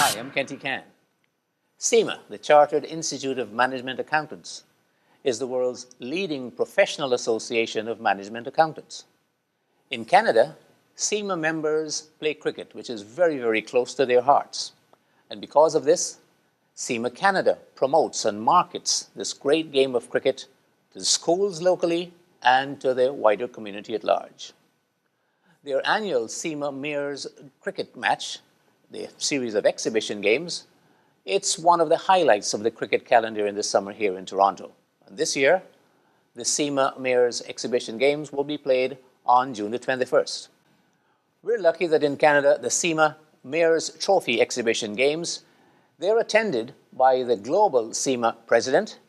Hi, I'm Kenty Can. CIMA, the Chartered Institute of Management Accountants, is the world's leading professional association of management accountants. In Canada, CIMA members play cricket, which is very, very close to their hearts. And because of this, CIMA Canada promotes and markets this great game of cricket to the schools locally and to the wider community at large. Their annual CIMA Mayors cricket match, the series of exhibition games, it's one of the highlights of the cricket calendar in the summer here in Toronto. And this year, the CIMA Mayors exhibition games will be played on June the 21st. We're lucky that in Canada, the CIMA Mayors Trophy exhibition games, they're attended by the global CIMA president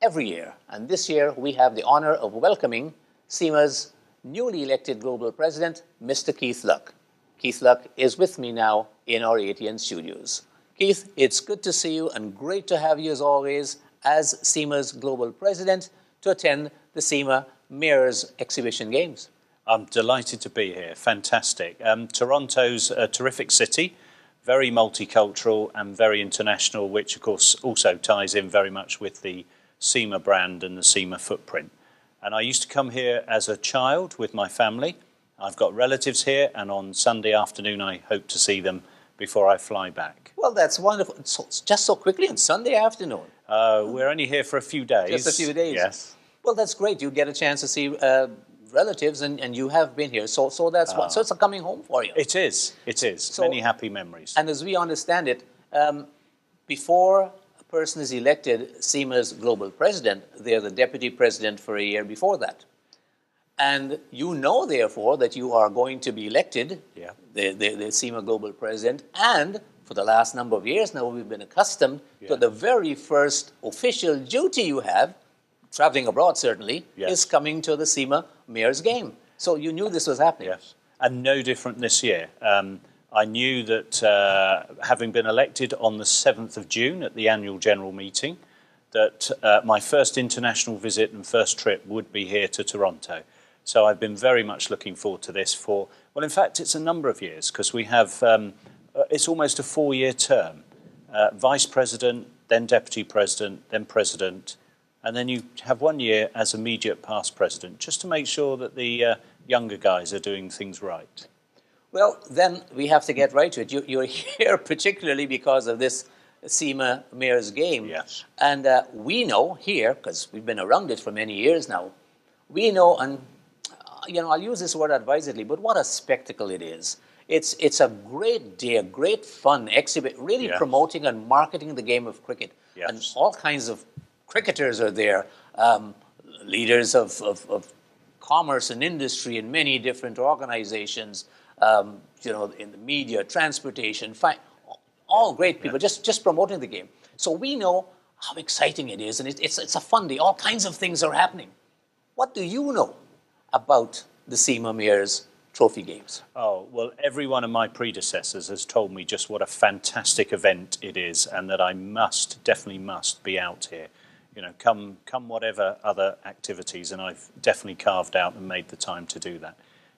every year. And this year, we have the honor of welcoming CIMA's newly elected global president, Mr. Keith Luck. Keith Luck is with me now in our ATN studios. Keith, it's good to see you and great to have you as always as CIMA's global president to attend the CIMA Mayors Exhibition Games. I'm delighted to be here. Fantastic. Toronto's a terrific city, very multicultural and very international, which of course also ties in very much with the CIMA brand and the CIMA footprint. And I used to come here as a child with my family. I've got relatives here, and on Sunday afternoon I hope to see them before I fly back. Well, that's wonderful. So, just so quickly on Sunday afternoon? We're only here for a few days. Just a few days? Yes. Well, that's great. You get a chance to see relatives, and you have been here. So that's what. So it's a coming home for you. It is. It is. So, many happy memories. And as we understand it, before a person is elected CIMA's global president, they're the deputy president for a year before that. And you know, therefore, that you are going to be elected, the CIMA global president, and for the last number of years now, we've been accustomed to the very first official duty you have, traveling abroad certainly, is coming to the CIMA Mayors game. So you knew this was happening. Yes, and no different this year. I knew that having been elected on the 7th of June at the annual general meeting, that my first international visit and first trip would be here to Toronto. So I've been very much looking forward to this for, well, in fact, it's a number of years because we have, it's almost a 4-year term. Vice President, then Deputy President, then President, and then you have 1 year as immediate past President, just to make sure that the younger guys are doing things right. Well, then we have to get right to it. You're here particularly because of this CIMA Mayors game. Yes. And we know here, because we've been around it for many years now, we know, and you know, I'll use this word advisedly, but what a spectacle it is. It's a great day, a great fun exhibit, really promoting and marketing the game of cricket. Yes. And all kinds of cricketers are there, leaders of commerce and industry in many different organizations, you know, in the media, transportation, all great people, just promoting the game. So we know how exciting it is, and it's a fun day. All kinds of things are happening. What do you know about the CIMA Mayors Trophy Games? Oh, well, every one of my predecessors has told me just what a fantastic event it is and that I definitely must be out here. You know, come whatever other activities, and I've definitely carved out and made the time to do that.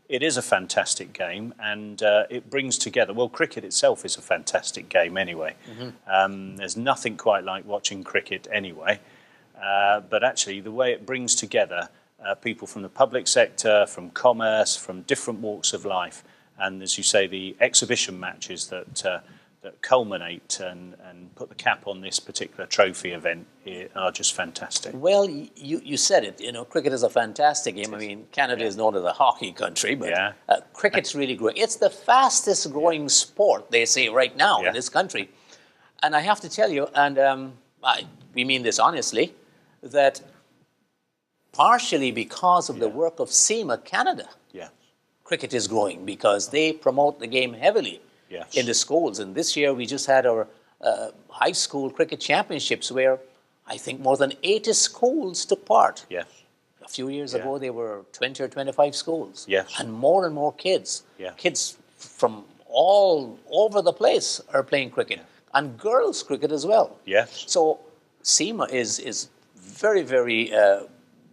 It is a fantastic game, and it brings together, well, cricket itself is a fantastic game anyway. There's nothing quite like watching cricket anyway, but actually the way it brings together people from the public sector, from commerce, from different walks of life, and as you say, the exhibition matches that culminate and put the cap on this particular trophy event are just fantastic. Well, you said it. You know, cricket is a fantastic game. I mean, Canada is known as a hockey country, but cricket's really growing. It's the fastest growing sport, they say, right now in this country. And I have to tell you, and we mean this honestly, that partially because of the work of CIMA Canada, cricket is growing because they promote the game heavily in the schools. And this year we just had our high school cricket championships where I think more than 80 schools took part. A few years ago there were 20 or 25 schools. And more kids. Kids from all over the place are playing cricket. And girls cricket as well. So CIMA is very, very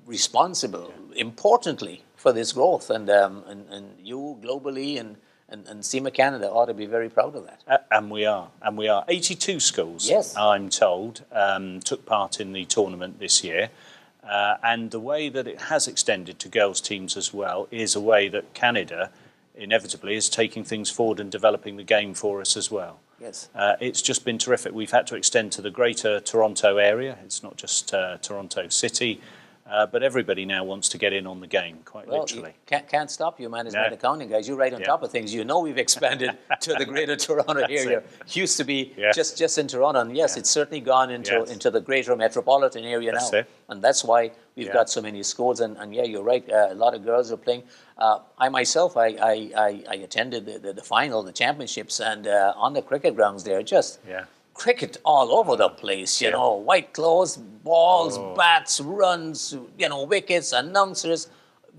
responsible, importantly, for this growth, and you globally and And CIMA Canada ought to be very proud of that. And we are. 82 schools, yes, I'm told, took part in the tournament this year. And the way that it has extended to girls' teams as well is a way that Canada inevitably is taking things forward and developing the game for us as well. Yes. It's just been terrific. We've had to extend to the greater Toronto area. It's not just Toronto City, but everybody now wants to get in on the game, quite literally. Can't stop you, management accounting guys. You're right on top of things. You know we've expanded to the greater Toronto area. Used to be just in Toronto, and yes, it's certainly gone into the greater metropolitan area now. And that's why we've got so many schools. And yeah, you're right. A lot of girls are playing. I myself, I attended the final, the championships, and on the cricket grounds there, just cricket all over the place. You know, white clothes, balls, bats, runs, wickets, announcers.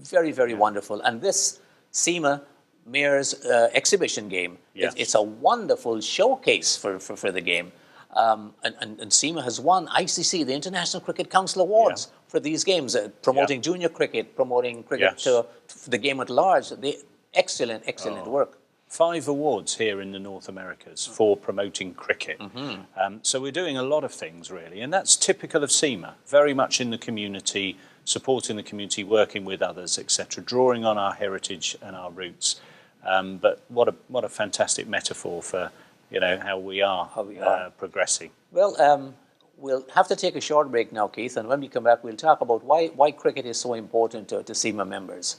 Very, very wonderful. And this CIMA Mayor's exhibition game, it's a wonderful showcase for the game. And CIMA has won ICC, the International Cricket Council Awards, for these games, promoting junior cricket, promoting cricket to the game at large. Excellent work. 5 awards here in the North Americas for promoting cricket. So we're doing a lot of things, really, and that's typical of CIMA, very much in the community, supporting the community, working with others, etc., drawing on our heritage and our roots. But what a fantastic metaphor for how we are progressing. Well, we'll have to take a short break now, Keith, and when we come back, we'll talk about why cricket is so important to CIMA members.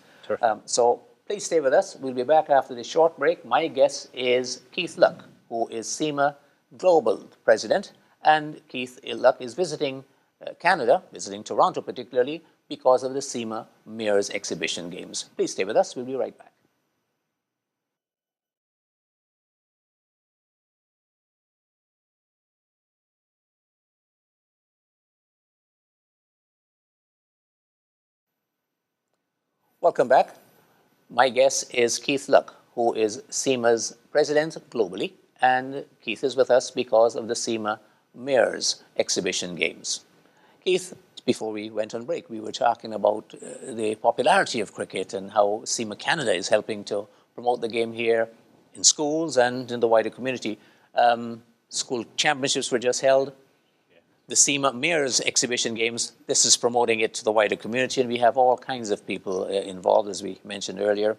So please stay with us. We'll be back after this short break. My guest is Keith Luck, who is CIMA Global President, and Keith Luck is visiting Canada, visiting Toronto particularly, because of the CIMA Mayor's Exhibition Games. Please stay with us. We'll be right back. Welcome back. My guest is Keith Luck, who is CIMA's president globally, and Keith is with us because of the CIMA Mayor's Exhibition Games. Keith, before we went on break, we were talking about the popularity of cricket and how CIMA Canada is helping to promote the game here in schools and in the wider community. School championships were just held. The CIMA Mayor's Exhibition Games, this is promoting it to the wider community, and we have all kinds of people involved, as we mentioned earlier.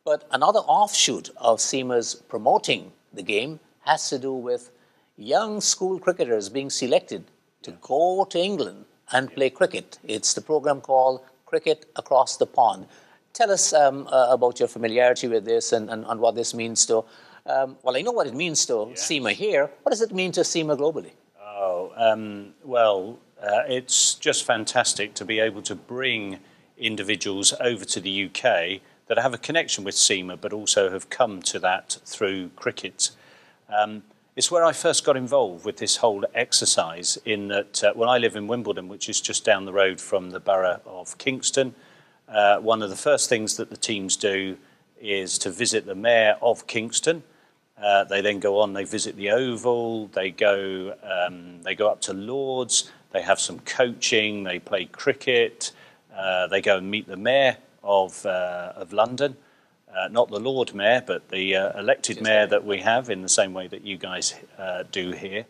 But another offshoot of CIMA's promoting the game has to do with young school cricketers being selected to go to England and play cricket. It's the program called Cricket Across the Pond. Tell us about your familiarity with this and what this means to, well, I know what it means to CIMA here. What does it mean to CIMA globally? It's just fantastic to be able to bring individuals over to the UK that have a connection with CIMA, but also have come to that through cricket. It's where I first got involved with this whole exercise in that, I live in Wimbledon, which is just down the road from the borough of Kingston. One of the first things that the teams do is to visit the mayor of Kingston. They then go on, they visit the Oval, they go up to Lords, they have some coaching, they play cricket, they go and meet the mayor of London. Not the Lord Mayor, but the elected mayor that we have, in the same way that you guys do here.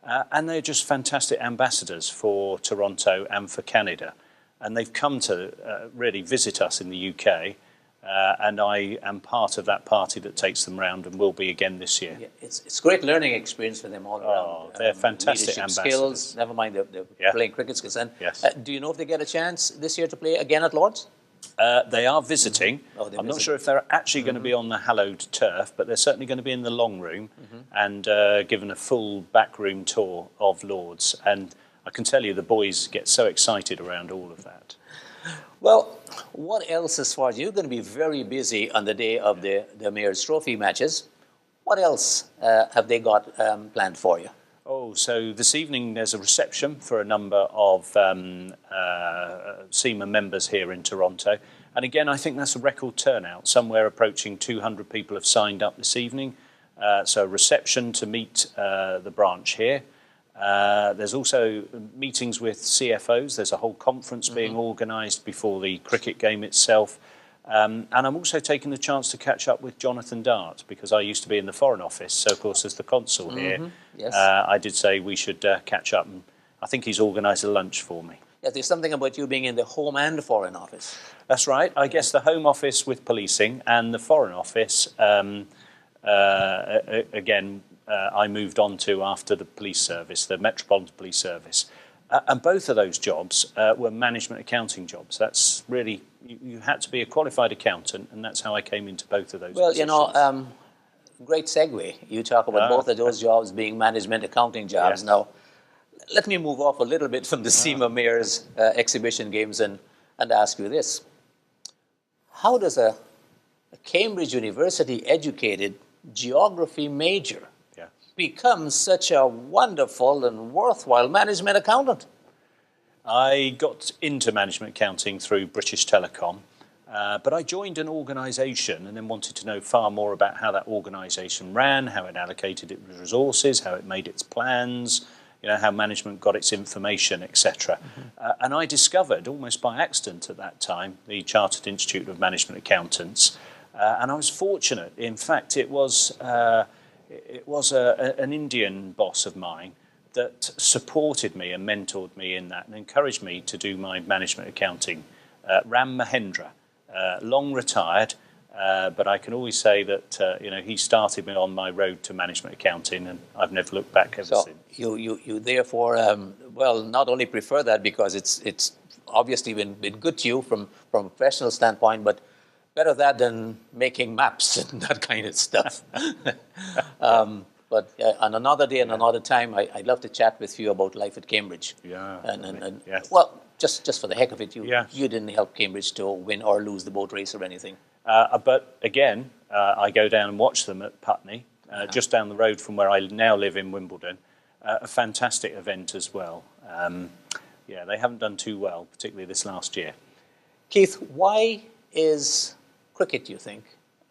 And they're just fantastic ambassadors for Toronto and for Canada. And they've come to really visit us in the UK. And I am part of that party that takes them round and will be again this year. Yeah, it's a great learning experience for them all around. They're fantastic ambassadors. Skills, never mind the playing cricket skills. And do you know if they get a chance this year to play again at Lord's? They are visiting. I'm not sure if they're actually going to be on the hallowed turf, but they're certainly going to be in the long room and given a full backroom tour of Lord's. And I can tell you the boys get so excited around all of that. Well, what else as far as you're going to be very busy on the day of the Mayor's Trophy matches? What else have they got planned for you? So this evening there's a reception for a number of CIMA members here in Toronto. And again, I think that's a record turnout. Somewhere approaching 200 people have signed up this evening. So a reception to meet the branch here. There's also meetings with CFOs. There's a whole conference being organised before the cricket game itself. And I'm also taking the chance to catch up with Jonathan Dart, because I used to be in the Foreign Office. So, of course, as the consul here, Yes. I did say we should catch up. And I think he's organised a lunch for me. Yeah, there's something about you being in the Home and Foreign Office. That's right. I guess the Home Office with policing and the Foreign Office, again, I moved on to after the police service, the Metropolitan Police Service. And both of those jobs were management accounting jobs. That's really, you had to be a qualified accountant, and that's how I came into both of those positions. You know, great segue. You talk about both of those jobs being management accounting jobs. Yes. Now, let me move off a little bit from the CIMA Mayor's exhibition games and ask you this. How does a Cambridge University educated geography major become such a wonderful and worthwhile management accountant? I got into management accounting through British Telecom, but I joined an organisation and then wanted to know far more about how that organisation ran, how it allocated its resources, how it made its plans, you know, how management got its information, etc. And I discovered, almost by accident at that time, the Chartered Institute of Management Accountants, and I was fortunate. In fact, it was an Indian boss of mine that supported me and mentored me in that and encouraged me to do my management accounting. Ram Mahendra, long retired, but I can always say that you know, he started me on my road to management accounting, and I've never looked back ever since. You therefore, well, not only prefer that because it's obviously been good to you from a professional standpoint, but better that than making maps and that kind of stuff. But on another day and another time, I'd love to chat with you about life at Cambridge. Yeah. Yes. Well, just for the heck of it, you Yes. you didn't help Cambridge to win or lose the boat race or anything. But again, I go down and watch them at Putney, just down the road from where I now live in Wimbledon. A fantastic event as well. Yeah, they haven't done too well, particularly this last year. Keith, why is cricket, do you think,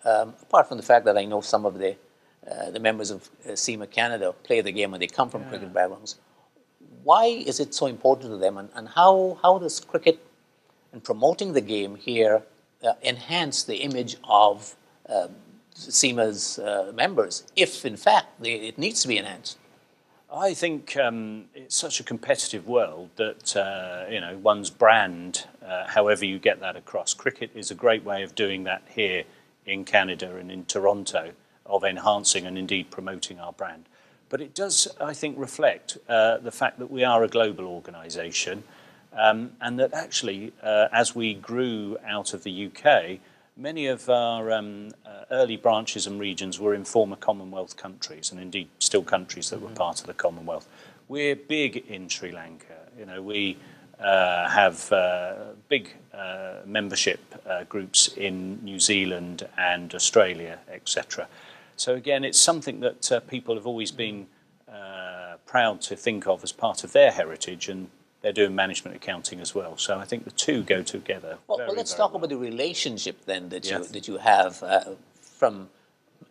apart from the fact that I know some of the members of CIMA Canada play the game and they come from cricket backgrounds, why is it so important to them, and how does cricket and promoting the game here enhance the image of CIMA's members, if in fact it needs to be enhanced? I think it's such a competitive world that you know, one's brand, however you get that across. Cricket is a great way of doing that here in Canada and in Toronto, of enhancing and indeed promoting our brand. But it does, I think, reflect the fact that we are a global organisation, and that actually, as we grew out of the UK, many of our early branches and regions were in former Commonwealth countries, and indeed still countries that were part of the Commonwealth. We're big in Sri Lanka. You know, we have big membership groups in New Zealand and Australia, etc. So again, it's something that people have always been proud to think of as part of their heritage, and they're doing management accounting as well. So I think the two go together. Well, let's talk about the relationship then that you have from,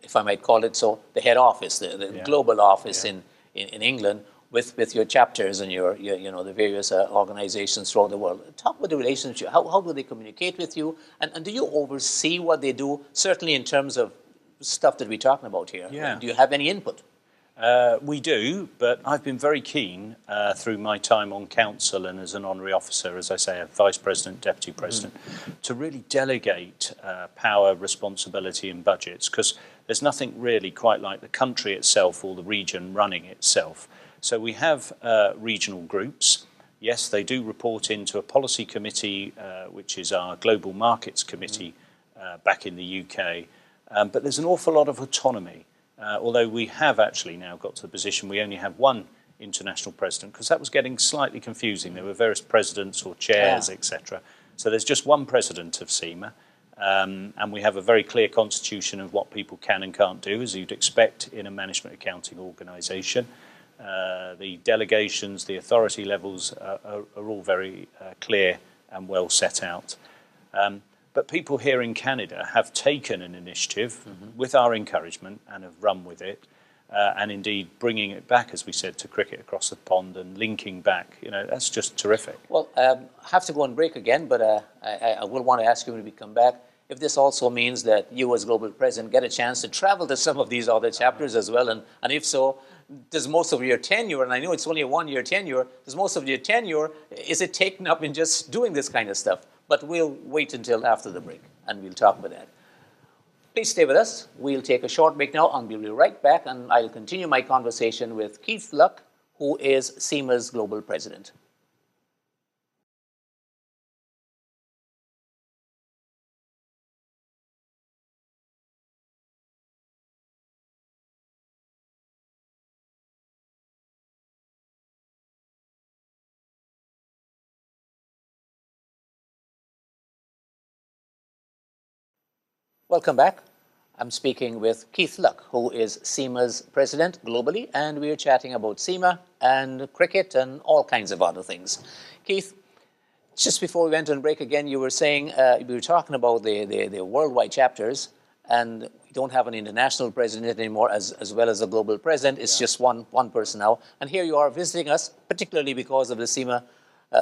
if I might call it so, the head office, the global office in England with your chapters and your you know, the various organizations throughout the world. Talk about the relationship. How do they communicate with you, and do you oversee what they do? Certainly in terms of stuff that we're talking about here. Yeah. Do you have any input? We do, but I've been very keen through my time on council and as an honorary officer, as I say, a vice president, deputy president, to really delegate power, responsibility and budgets, because there's nothing really quite like the country itself or the region running itself. So we have regional groups. Yes, they do report into a policy committee, which is our Global Markets Committee back in the UK. But there's an awful lot of autonomy, although we have actually now got to the position we only have one international president, because that was getting slightly confusing. There were various presidents or chairs, etc. So there's just one president of CIMA, and we have a very clear constitution of what people can and can't do, as you'd expect in a management accounting organisation. The delegations, the authority levels are all very clear and well set out. But people here in Canada have taken an initiative with our encouragement and have run with it, and indeed bringing it back, as we said, to cricket across the pond and linking back. You know, that's just terrific. Well, I have to go on break again, but I will want to ask you when we come back. if this also means that you as global president get a chance to travel to some of these other chapters as well. And if so, does most of your tenure, and I know it's only a 1-year tenure, does most of your tenure, is it taken up in just doing this kind of stuff? But we'll wait until after the break, and we'll talk about that. Please stay with us. We'll take a short break now, and we'll be right back, and I'll continue my conversation with Keith Luck, who is CIMA's global president. Welcome back. I'm speaking with Keith Luck, who is CIMA's president globally, and we're chatting about CIMA and cricket and all kinds of other things. Keith, just before we went on break again, you were saying, we were talking about the worldwide chapters, and we don't have an international president anymore as well as a global president. It's just one person now. And here you are visiting us, particularly because of the CIMA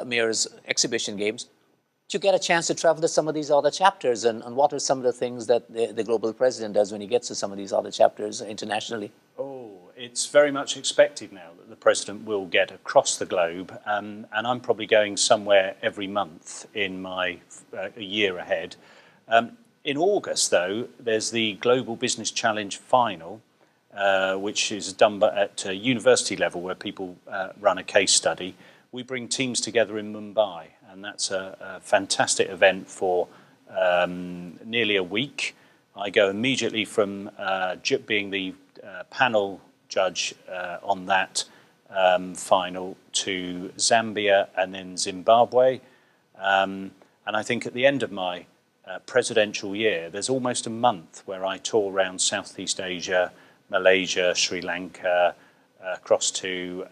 Mayor's exhibition games. You get a chance to travel to some of these other chapters, and what are some of the things that the global president does when he gets to some of these other chapters internationally? Oh, it's very much expected now that the president will get across the globe, and I'm probably going somewhere every month in my a year ahead. In August, though, there's the Global Business Challenge final, which is done at university level, where people run a case study. We bring teams together in Mumbai, and that's a fantastic event for nearly a week. I go immediately from being the panel judge on that final to Zambia and then Zimbabwe. And I think at the end of my presidential year, there's almost a month where I tour around Southeast Asia, Malaysia, Sri Lanka, across to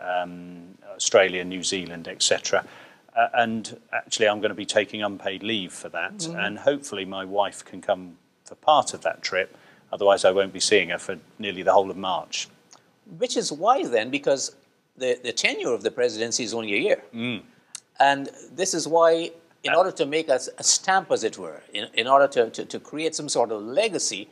Australia, New Zealand, etc. And actually, I'm going to be taking unpaid leave for that, and hopefully my wife can come for part of that trip. Otherwise, I won't be seeing her for nearly the whole of March. Which is why then, because the tenure of the presidency is only a year. And this is why, in order to make a stamp, as it were, in order to create some sort of legacy,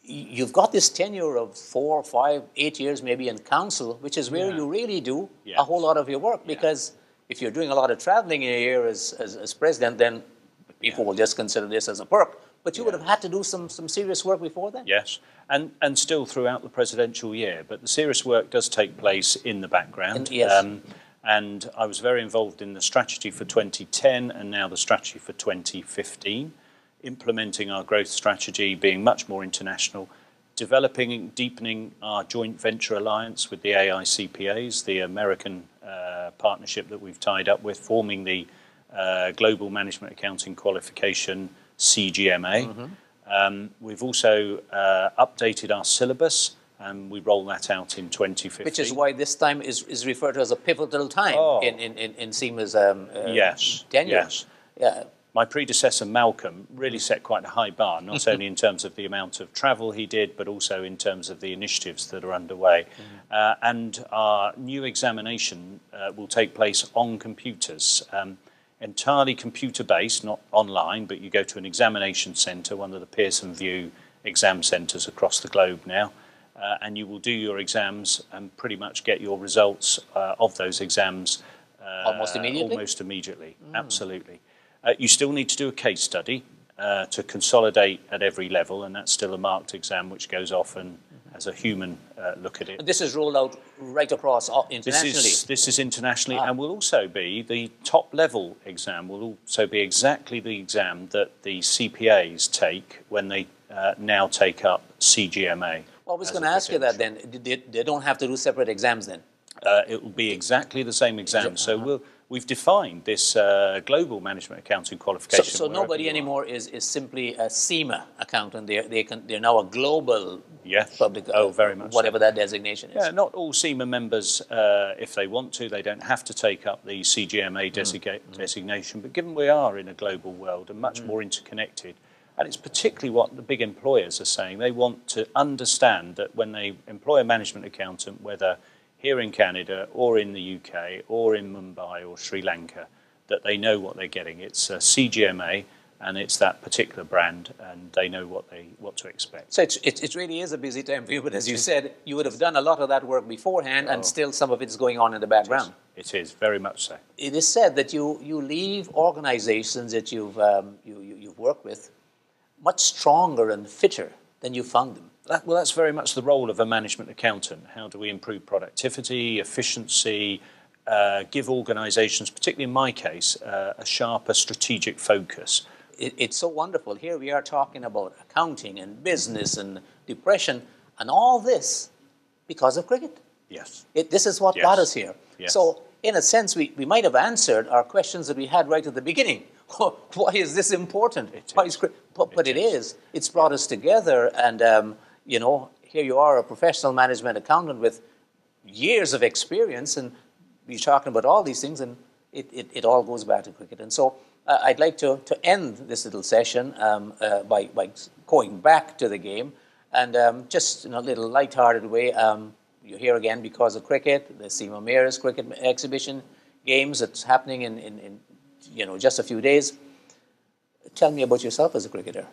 you've got this tenure of 4, 5, 8 years maybe in council, which is where you really do a whole lot of your work. Because if you're doing a lot of traveling in a year as president, then people will just consider this as a perk. But you would have had to do some serious work before then. Yes, and still throughout the presidential year. But the serious work does take place in the background. And I was very involved in the strategy for 2010 and now the strategy for 2015. Implementing our growth strategy, being much more international, developing and deepening our joint venture alliance with the AICPAs, the American partnership that we've tied up with, forming the Global Management Accounting Qualification, CGMA. We've also updated our syllabus, and we roll that out in 2015. Which is why this time is referred to as a pivotal time in CIMA's tenure. Yes. Yeah. My predecessor, Malcolm, really set quite a high bar, not only in terms of the amount of travel he did, but also in terms of the initiatives that are underway. And our new examination will take place on computers, entirely computer-based, not online, but you go to an examination centre, one of the Pearson VUE exam centres across the globe now, and you will do your exams and pretty much get your results of those exams almost immediately? Almost immediately, absolutely. You still need to do a case study to consolidate at every level, and that's still a marked exam which goes off and has a human look at it. And this is rolled out right across internationally? This is internationally, and will also be the top level exam, will also be exactly the exam that the CPAs take when they now take up CGMA. Well, I was going to ask you that then. They don't have to do separate exams then? It will be exactly the same exam. So we've defined this global management accounting qualification. So nobody anymore is simply a CIMA accountant. They're now a global public, very much whatever that designation is. Yeah, not all CIMA members, if they want to, they don't have to take up the CGMA designation. But given we are in a global world and much more interconnected, and it's particularly what the big employers are saying, they want to understand that when they employ a management accountant, whether here in Canada or in the UK or in Mumbai or Sri Lanka, that they know what they're getting. It's CGMA, and it's that particular brand, and they know what to expect. So it really is a busy time for you, but as you said, you would have done a lot of that work beforehand, and still some of it's going on in the background. It is very much so. It is said that you leave organizations that you've worked with much stronger and fitter than you found them. Well, that's very much the role of a management accountant. How do we improve productivity, efficiency, give organizations, particularly in my case, a sharper strategic focus? It's so wonderful. Here we are talking about accounting and business and depression and all this because of cricket. Yes. This is what got us here. Yes. So in a sense, we might have answered our questions that we had right at the beginning. Why is this important? But it is. It's brought us together, and you know, here you are, a professional management accountant with years of experience, and we're talking about all these things, and it all goes back to cricket. And so I'd like to end this little session by going back to the game, and just in a little light-hearted way. You're here again because of cricket, the CIMA Mayors Cricket Exhibition Games that's happening in just a few days. Tell me about yourself as a cricketer.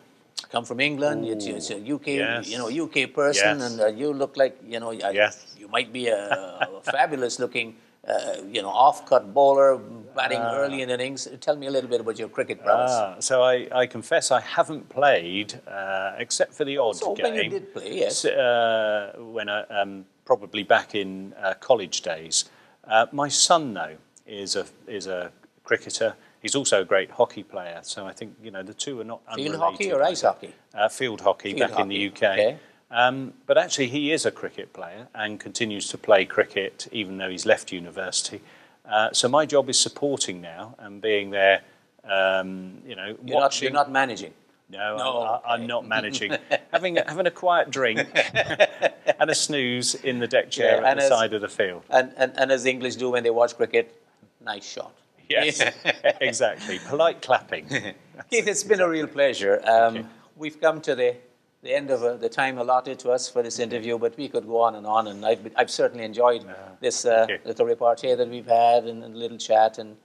Come from England, it's a UK, UK person, and you look like, you might be a fabulous looking, off-cut bowler, batting early in innings. Tell me a little bit about your cricket prowess. So I confess I haven't played, except for the odd game. When you did play, yes. When probably back in college days. My son, though, is a cricketer. He's also a great hockey player. So I think the two are not unrelated. Field hockey or ice hockey? Field hockey back in the UK. Okay. But actually, he is a cricket player and continues to play cricket even though he's left university. So my job is supporting now and being there. Watching. You're not managing. No, I'm not managing. having a quiet drink and a snooze in the deck chair at the side of the field. And as the English do when they watch cricket, nice shot. Yes, exactly. Polite clapping. Keith, it's been a real pleasure. We've come to the end of the time allotted to us for this interview, but we could go on, and I've certainly enjoyed this little repartee that we've had and a little chat. And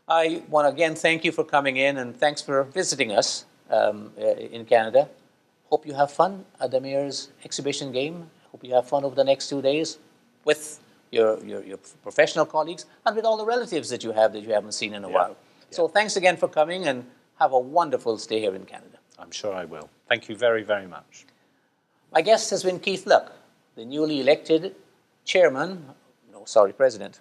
I want to again thank you for coming in, and thanks for visiting us in Canada. Hope you have fun at the Mayor's exhibition game. Hope you have fun over the next 2 days with your professional colleagues and with all the relatives that you haven't seen in a while. So thanks again for coming, and have a wonderful stay here in Canada. I'm sure I will. Thank you very, very much. My guest has been Keith Luck, the newly elected president.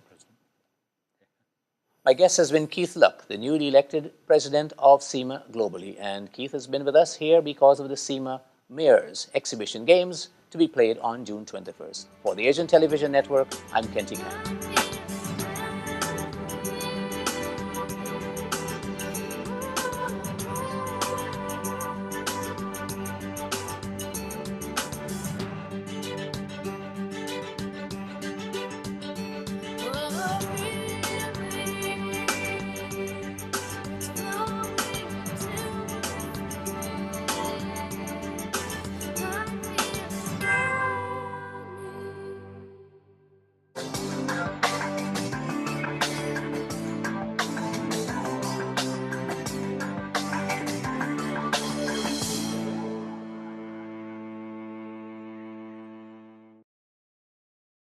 My guest has been Keith Luck, the newly elected president of CIMA globally. And Keith has been with us here because of the CIMA Mayors Exhibition Games to be played on June 21st. For the Asian Television Network, I'm Kenty Khan.